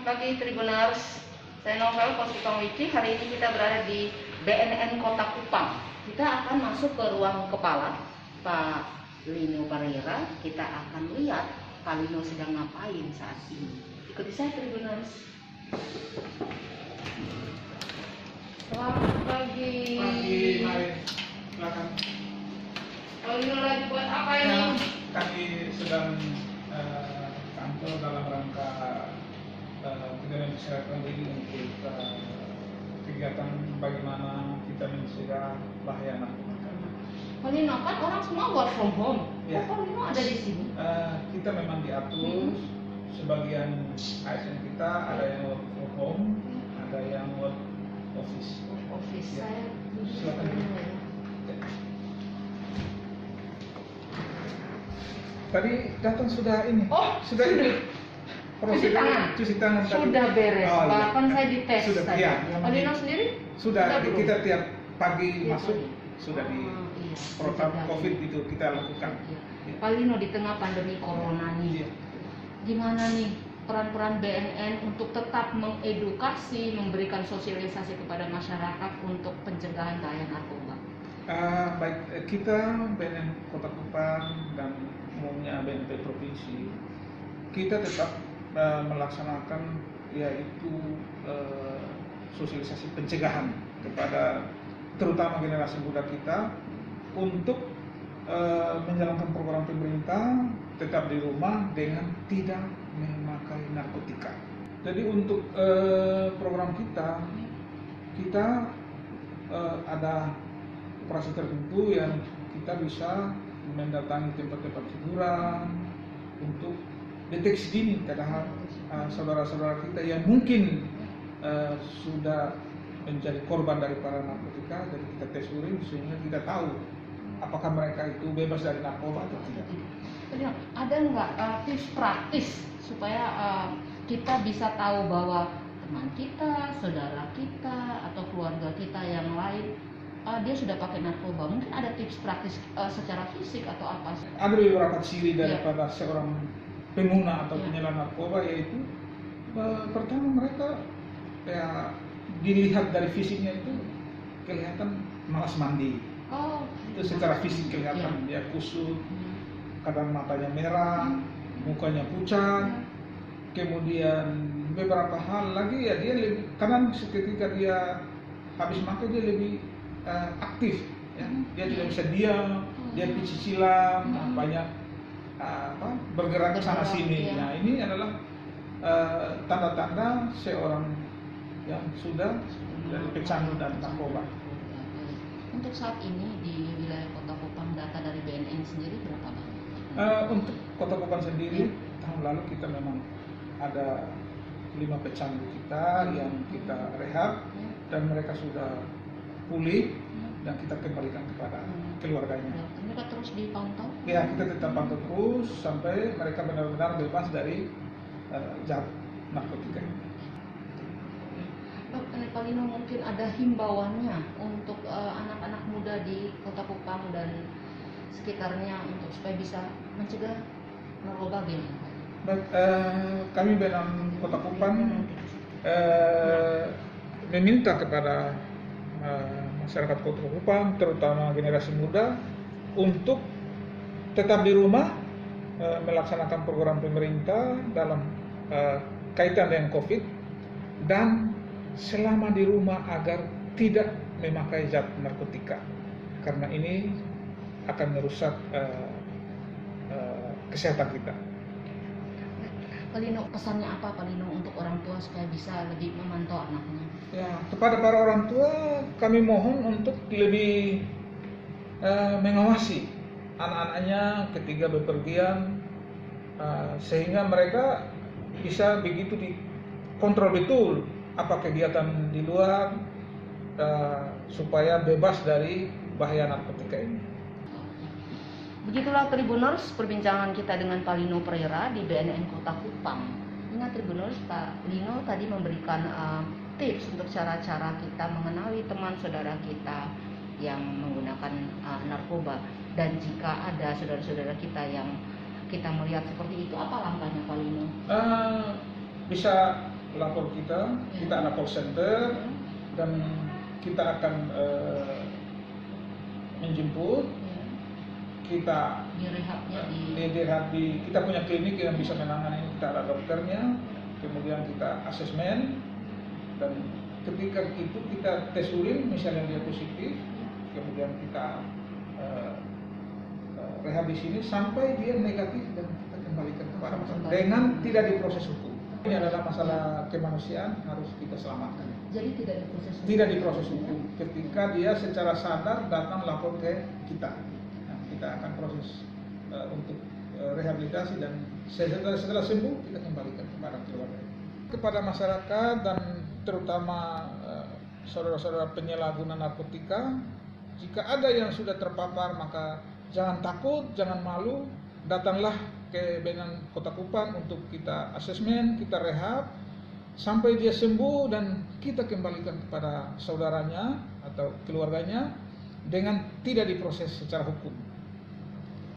pagi Tribuners, saya Novel Konsultan Wiki. Hari ini kita berada di BNN Kota Kupang. Kita akan masuk ke ruang kepala Pak Lino Pereira. Kita akan lihat Pak Lino sedang ngapain saat ini. Ikuti saya Tribuners. Selamat pagi. Pagi, mari silakan. Pak Lino lagi buat apa Ya, ini? kami sedang kantor dalam rangka kita menyiapkan diri untuk kegiatan bagaimana kita mencegah bahaya narkotika. Pak Lino kan orang semua work from home. Ya. Kok Pak Lino ada di sini? Kita memang diatur sebagian ASN kita ada yang work from home, ada yang work office. Office Ya. saya duduk Silakan. dulu ya. Tadi datang sudah ini. Oh, sudah ini. Cuci tangan. Cuci tangan tadi. Sudah beres, Oh, iya. bahkan saya dites Sudah, tadi. iya. Pak Lino sendiri? Sudah, belum? kita tiap pagi Iya, masuk iya. sudah di Iya, protokol pencegahan. COVID itu kita lakukan. Iya. Iya. Pak Lino, di tengah pandemi corona nih, Iya. gimana nih peran-peran BNN untuk tetap mengedukasi, memberikan sosialisasi kepada masyarakat untuk pencegahan bahaya narkoba? Baik, kita BNN Kota Kupang dan umumnya BNP Provinsi, kita tetap melaksanakan yaitu sosialisasi pencegahan kepada terutama generasi muda kita untuk menjalankan program pemerintah tetap di rumah dengan tidak memakai narkotika. Jadi untuk program kita ada operasi tertentu yang kita bisa mendatangi tempat-tempat hiburan untuk deteksi dini terhadap saudara-saudara kita yang mungkin sudah menjadi korban dari para narkotika. Jadi kita tes urin sehingga kita tahu apakah mereka itu bebas dari narkoba atau tidak. Ada nggak tips praktis supaya kita bisa tahu bahwa teman kita, saudara kita, atau keluarga kita yang lain dia sudah pakai narkoba? Mungkin ada tips praktis secara fisik atau apa? Ada beberapa ciri daripada seorang pengguna atau penyalahgunan narkoba, yaitu pertama mereka ya dilihat dari fisiknya itu kelihatan malas mandi. Oh, Itu secara fisik kelihatan dia kusut, kadang matanya merah, mukanya pucat. Kemudian beberapa hal lagi ya dia lebih, kadang ketika dia habis makan dia lebih aktif, ya. Dia tidak bisa diam, dia picicilan, banyak bergerak ke sana sini. Iya. Nah ini adalah tanda-tanda seorang yang sudah dari pecandu dan narkoba. Untuk saat ini di wilayah Kota Kupang, data dari BNN sendiri berapa banyak? Untuk Kota Kupang sendiri tahun lalu kita memang ada 5 pecandu kita yang kita rehab dan mereka sudah pulih dan kita kembalikan kepada keluarganya. Mereka terus dipantau? Ya, kita tetap pantau terus sampai mereka benar-benar bebas dari zat narkotika ini. Pak Lino, mungkin ada himbauannya untuk anak-anak muda di Kota Kupang dan sekitarnya untuk supaya bisa mencegah narkoba gimana? Baik, kami BNN Kota Kupang meminta kepada masyarakat Kota Kupang, terutama generasi muda, untuk tetap di rumah melaksanakan program pemerintah dalam kaitan dengan COVID, dan selama di rumah agar tidak memakai zat narkotika, karena ini akan merusak kesehatan kita. Pak Lino, pesannya apa Pak Lino untuk orang tua supaya bisa lebih memantau anaknya? Ya, kepada para orang tua kami mohon untuk lebih mengawasi anak-anaknya ketika bepergian, sehingga mereka bisa begitu dikontrol betul apa kegiatan di luar, supaya bebas dari bahaya narkotika ini. Begitulah Tribuners, perbincangan kita dengan Pak Lino Pereira di BNN Kota Kupang. Ingat Tribuners, Pak Lino tadi memberikan tips untuk cara-cara kita mengenali teman saudara kita yang menggunakan narkoba, dan jika ada saudara-saudara kita yang kita melihat seperti itu, apa langkahnya Pak Lino? Bisa lapor kita ada call center dan kita akan menjemput. Kita direhab kita punya klinik yang bisa menangani ini, kita ada dokternya, kemudian kita asesmen, dan ketika itu kita tes urin, misalnya dia positif, kemudian kita rehab di sini sampai dia negatif dan kita kembalikan kepada masyarakat dengan tidak diproses hukum. Ini adalah masalah kemanusiaan, harus kita selamatkan. Jadi tidak diproses hukum. Tidak diproses hukum. Ketika dia secara sadar datang lapor ke kita, nah, kita akan proses untuk rehabilitasi, dan setelah sembuh kita kembalikan kepada keluarga. Kepada masyarakat dan terutama saudara-saudara penyalahguna narkotika, jika ada yang sudah terpapar maka jangan takut, jangan malu, datanglah ke BNN Kota Kupang untuk kita asesmen, kita rehab sampai dia sembuh dan kita kembalikan kepada saudaranya atau keluarganya dengan tidak diproses secara hukum.